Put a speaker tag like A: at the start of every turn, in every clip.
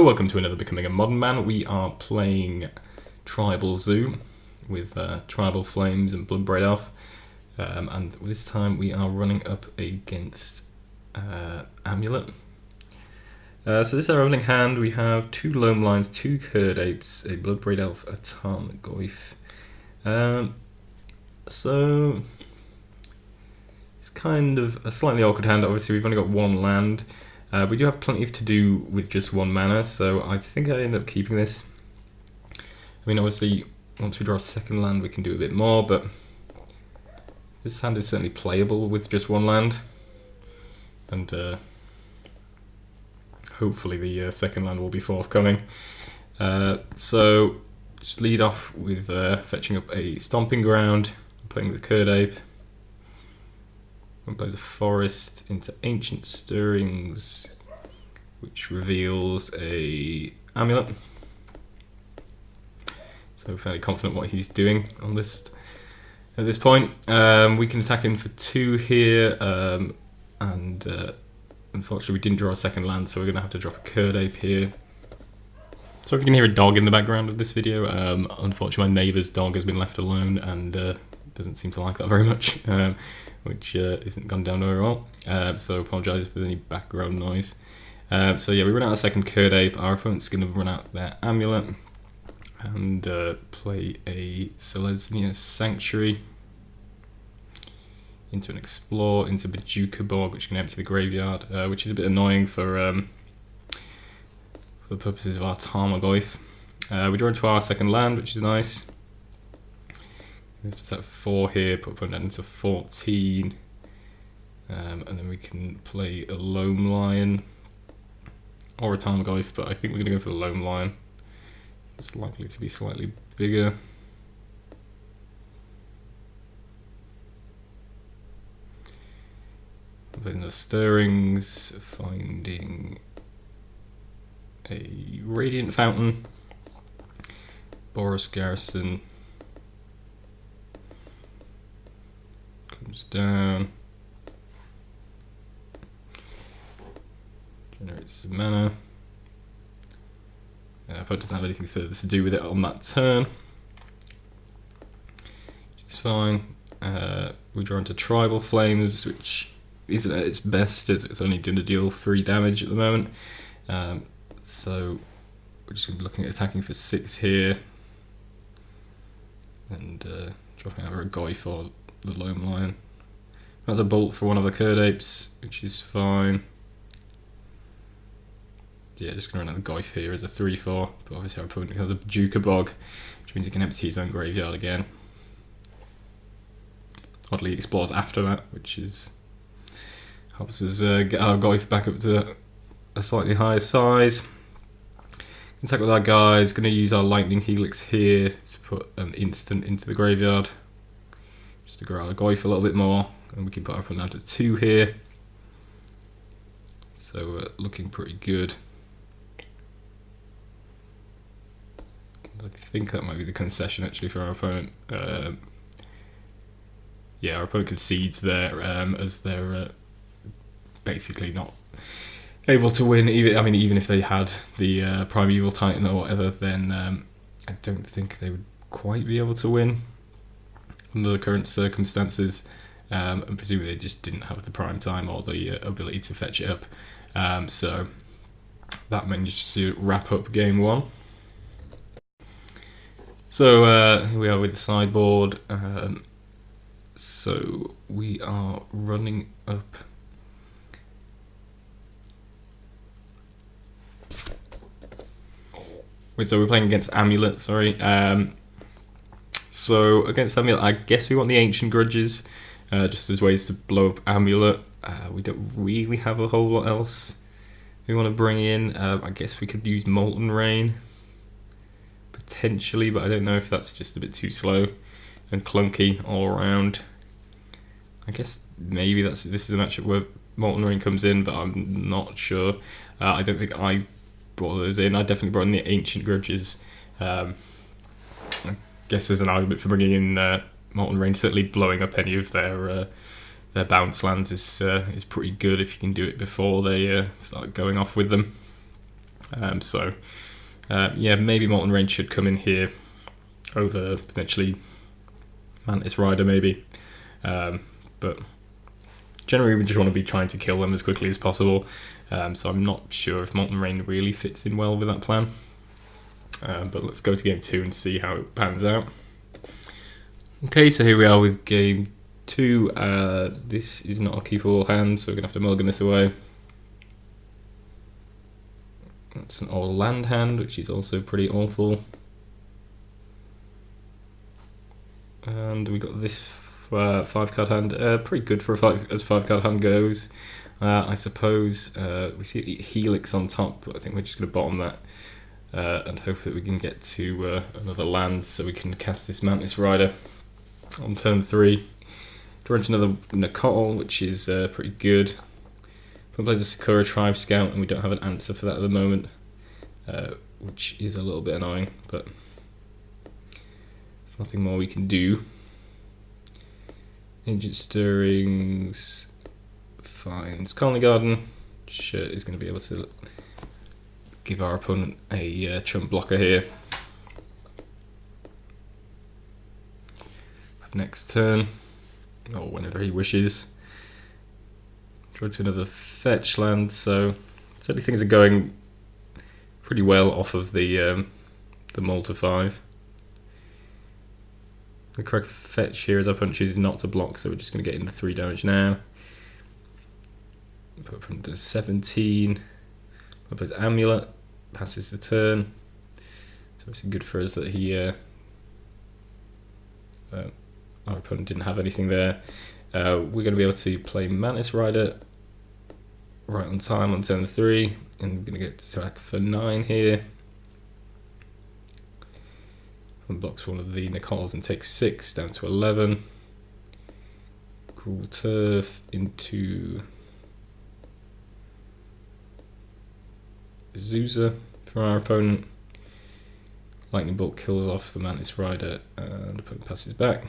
A: Welcome to another Becoming a Modern Man. We are playing Tribal Zoo with Tribal Flames and Bloodbraid Elf, and this time we are running up against Amulet. So this is our opening hand. We have 2 Loam Lions, 2 Curd Apes, a Bloodbraid Elf, a Tarmogoyf. So it's kind of a slightly awkward hand. Obviously we've only got 1 land. We do have plenty to do with just 1 mana, so I think I end up keeping this. I mean, obviously, once we draw a second land, we can do a bit more, but this hand is certainly playable with just 1 land. And hopefully the second land will be forthcoming. So, just lead off with fetching up a Stomping Ground, playing with Curd Ape. One plays a Forest into Ancient Stirrings, which reveals a Amulet. So fairly confident what he's doing on this at this point. We can attack him for 2 here, and unfortunately we didn't draw a second land, so we're going to have to drop a Curd Ape here. So if you can hear a dog in the background of this video, unfortunately my neighbour's dog has been left alone and doesn't seem to like that very much. Which isn't gone down very well, so apologise if there's any background noise. So yeah, we run out a second Curd Ape. Our opponent's going to run out their Amulet and play a Selesnya Sanctuary into an Explore, into Bajuka Bog, which can empty the graveyard, which is a bit annoying for the purposes of our Tarmogoyf. We draw into our second land, which is nice. Let's just have 4 here, put opponent into 14, and then we can play a Loam Lion or a Tarmogoyf, but I think we're going to go for the Loam Lion. It's likely to be slightly bigger. Playing the Stirrings, finding a Radiant Fountain, Boros Garrison. Comes down, generates some mana. Opponent doesn't have anything further to do with it on that turn, which is fine. We draw into Tribal Flames, which isn't at its best, as it's only going to deal 3 damage at the moment. So we're just going to be looking at attacking for 6 here, and dropping over a Goyf or the Loam Lion. That's a Bolt for one of the Curd Apes, which is fine. Yeah, just going to run out the Goyf here as a 3/4, but obviously our opponent has a Bajuka Bog, which means he can empty his own graveyard again. Oddly, he explores after that, which is helps us get our Goyf back up to a slightly higher size. Attack with our guys, going to use our Lightning Helix here to put an instant into the graveyard, just to grow our Goyf a little bit more, and we can put our opponent down to 2 here. So looking pretty good. I think that might be the concession actually for our opponent. Yeah, our opponent concedes there, as they're basically not able to win. Even if they had the Primeval Titan or whatever, then I don't think they would quite be able to win under the current circumstances, and presumably they just didn't have the prime time or the ability to fetch it up. So that managed to wrap up game 1. So here we are with the sideboard. So we are running up so we're playing against Amulet, sorry. So against Amulet, I guess we want the Ancient Grudges, just as ways to blow up Amulet. We don't really have a whole lot else we want to bring in. I guess we could use Molten Rain, potentially, but I don't know if that's just a bit too slow and clunky all around. I guess maybe this is a matchup where Molten Rain comes in, but I'm not sure. I don't think I brought those in. I definitely brought in the Ancient Grudges. I guess there's an argument for bringing in Molten Rain. Certainly blowing up any of their bounce lands is pretty good if you can do it before they start going off with them. Yeah, maybe Molten Rain should come in here over potentially Mantis Rider maybe. But generally we just want to be trying to kill them as quickly as possible. So I'm not sure if Molten Rain really fits in well with that plan. But let's go to game 2 and see how it pans out. Okay, so here we are with game 2. This is not a keepable hand, so we're going to have to mulligan this away. That's an all land hand, which is also pretty awful. And we got this 5-card hand, pretty good for as 5-card hand goes. I suppose we see Helix on top, but I think we're just going to bottom that and hope that we can get to another land so we can cast this Mantis Rider on turn 3. Draw into another Nicotl, which is pretty good. We plays a Sakura Tribe Scout, and we don't have an answer for that at the moment, which is a little bit annoying, but there's nothing more we can do. Ancient Stirrings finds Colony Garden, which is going to be able to give our opponent a chump blocker here. Next turn, or whenever he wishes, draw to another fetch land. So certainly things are going pretty well off of the Malta 5. The correct fetch here is our opponent chooses not to block, so we're just going to get into 3 damage now. Put from to 17. We'll play Amulet, passes the turn. So it's good for us that he our opponent didn't have anything there. We're going to be able to play Mantis Rider right on time on turn 3, and we're going to get to attack for 9 here. And blocks one of the Nicotls and takes 6 down to 11. Cruel Turf into Azusa for our opponent. Lightning Bolt kills off the Mantis Rider and the opponent passes back.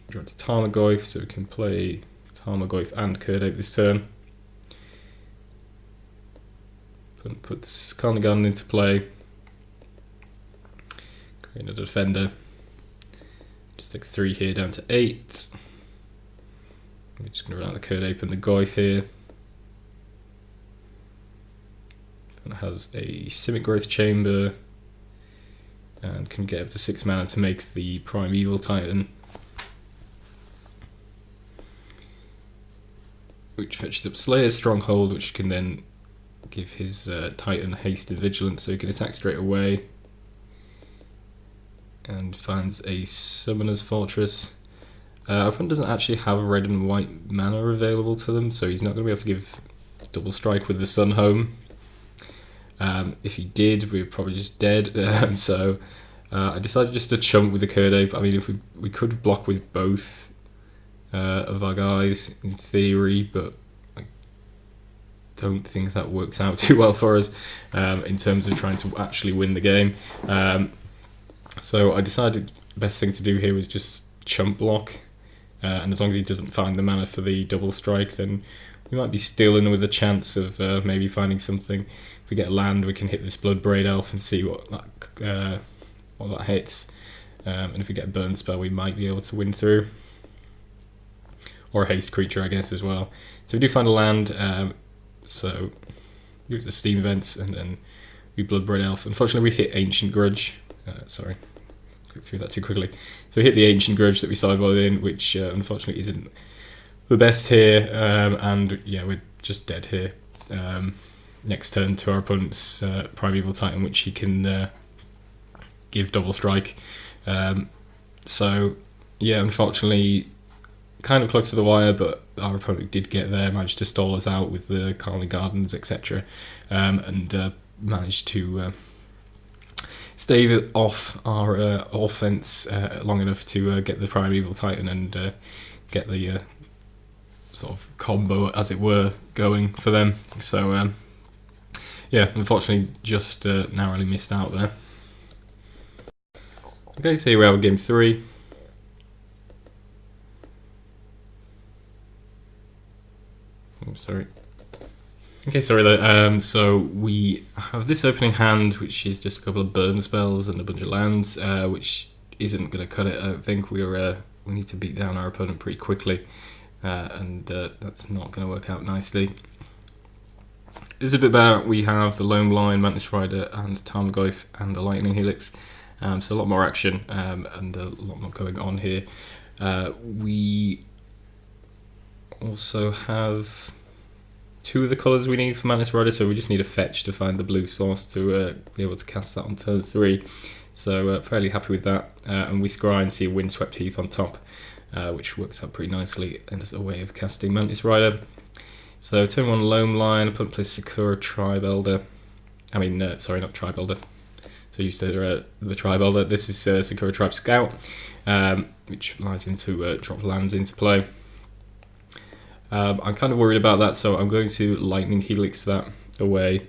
A: Draw to Tarmogoyf, so we can play Tarmogoyf and Kurdape this turn. Opponent puts Colony Garden into play. Create another defender. Just takes 3 here down to 8. We're just going to run out the Kurdape and the Goyf here. It has a Simic Growth Chamber and can get up to 6 mana to make the Primeval Titan, which fetches up Slayer's Stronghold, which can then give his Titan haste and vigilance, so he can attack straight away. And finds a Summoner's Fortress. Our opponent doesn't actually have red and white mana available to them, so he's not going to be able to give double strike with the Sun Home. If he did, we were probably just dead. So I decided just to chump with the Kurdape. I mean, if we could block with both of our guys in theory, but I don't think that works out too well for us in terms of trying to actually win the game. So I decided the best thing to do here was just chump block, and as long as he doesn't find the mana for the double strike, then we might be still in with a chance of maybe finding something. If we get land, we can hit this Bloodbraid Elf and see what that hits. And if we get a burn spell, we might be able to win through. Or a haste creature, I guess, as well. So we do find a land, so use the Steam Events, and then we Bloodbraid Elf. Unfortunately, we hit Ancient Grudge. Sorry, clicked through that too quickly. So we hit the Ancient Grudge that we sideboarded in, which unfortunately isn't the best here, and yeah, we're just dead here. Next turn to our opponent's Primeval Titan, which he can give double strike. So yeah, unfortunately, kind of close to the wire, but our opponent did get there, managed to stall us out with the Colony Gardens, etc., and managed to stave off our offense long enough to get the Primeval Titan and get the sort of combo, as it were, going for them. So yeah, unfortunately just narrowly missed out there. Okay, so here we have game 3. Oh, sorry. Okay, sorry though. So we have this opening hand, which is just a couple of burn spells and a bunch of lands, which isn't going to cut it. I don't think we need to beat down our opponent pretty quickly, and that's not going to work out nicely. This is a bit better. We have the Lone Lion, Mantis Rider, and the Tarmogoyf, and the Lightning Helix. So a lot more action and a lot more going on here. We also have 2 of the colours we need for Mantis Rider, so we just need a fetch to find the blue source to be able to cast that on turn 3. So fairly happy with that. And we scry and see a Windswept Heath on top, which works out pretty nicely as a way of casting Mantis Rider. So turn 1 Lone Lion, opponent plays Sakura Tribe Elder. Sorry, not Tribe Elder. So you said the Tribe Elder. This is Sakura Tribe Scout, which allows him to drop lands into play. I'm kind of worried about that, so I'm going to Lightning Helix that away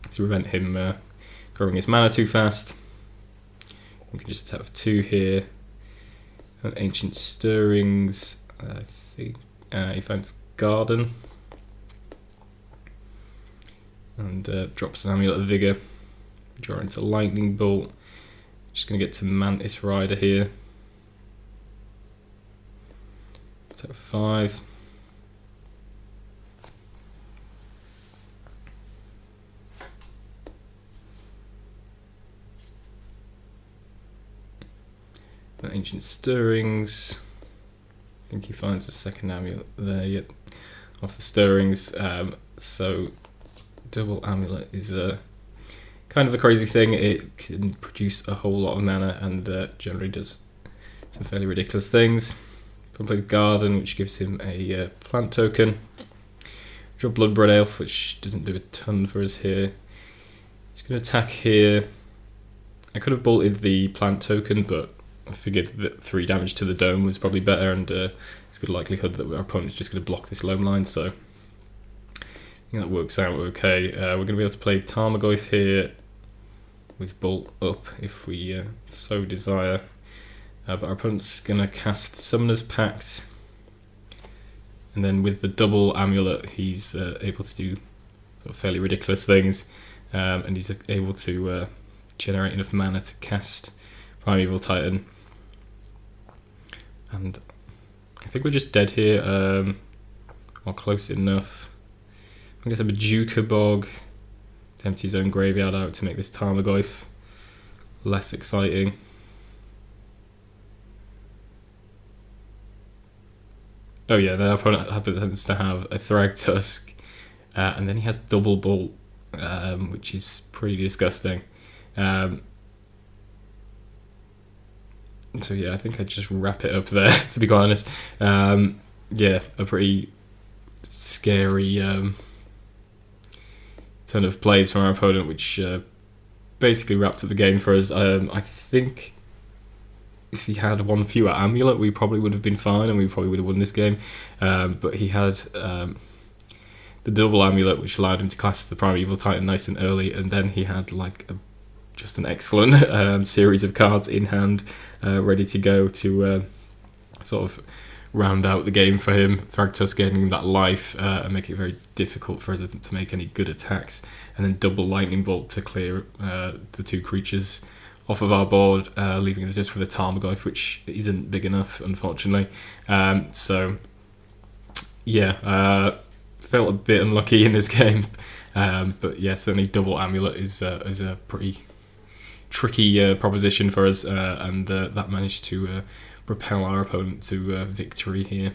A: to prevent him growing his mana too fast. We can just attack for 2 here. And Ancient Stirrings, I think he finds Garden. And drops an Amulet of Vigor. Draw into Lightning Bolt. Just going to get to Mantis Rider here. Attack for 5. Ancient Stirrings. I think he finds a second amulet there, yep, off the Stirrings. So double amulet is a kind of a crazy thing. It can produce a whole lot of mana and generally does some fairly ridiculous things. He plays Garden, which gives him a plant token. Draw Bloodbred Elf, which doesn't do a ton for us here. He's going to attack here. I could have bolted the plant token, but I figured that 3 damage to the dome was probably better, and it's a good likelihood that our opponent's just going to block this Lone Line, so I think that works out okay. We're going to be able to play Tarmogoyf here with Bolt up if we so desire, but our opponent's going to cast Summoner's Pact, and then with the double amulet he's able to do sort of fairly ridiculous things, and he's able to generate enough mana to cast Primeval Titan. And I think we're just dead here, or close enough. I guess a Bajuka Bog to empty his own graveyard out to make this Tarmogoyf less exciting. Oh yeah, the opponent happens to have a Thragtusk, and then he has double Bolt, which is pretty disgusting. So yeah, I think I'd just wrap it up there, to be quite honest. Yeah, a pretty scary turn of plays from our opponent, which basically wrapped up the game for us. I think if he had 1 fewer amulet, we probably would have been fine, and we probably would have won this game. But he had the double amulet, which allowed him to cast the Primeval Titan nice and early, and then he had like just an excellent series of cards in hand, ready to go to sort of round out the game for him. Thragtusk gaining that life and make it very difficult for us to make any good attacks, and then double Lightning Bolt to clear the 2 creatures off of our board, leaving us just with a Tarmogoyf, which isn't big enough, unfortunately. So yeah, felt a bit unlucky in this game, but yeah, certainly double amulet is a pretty tricky proposition for us, and that managed to propel our opponent to victory here.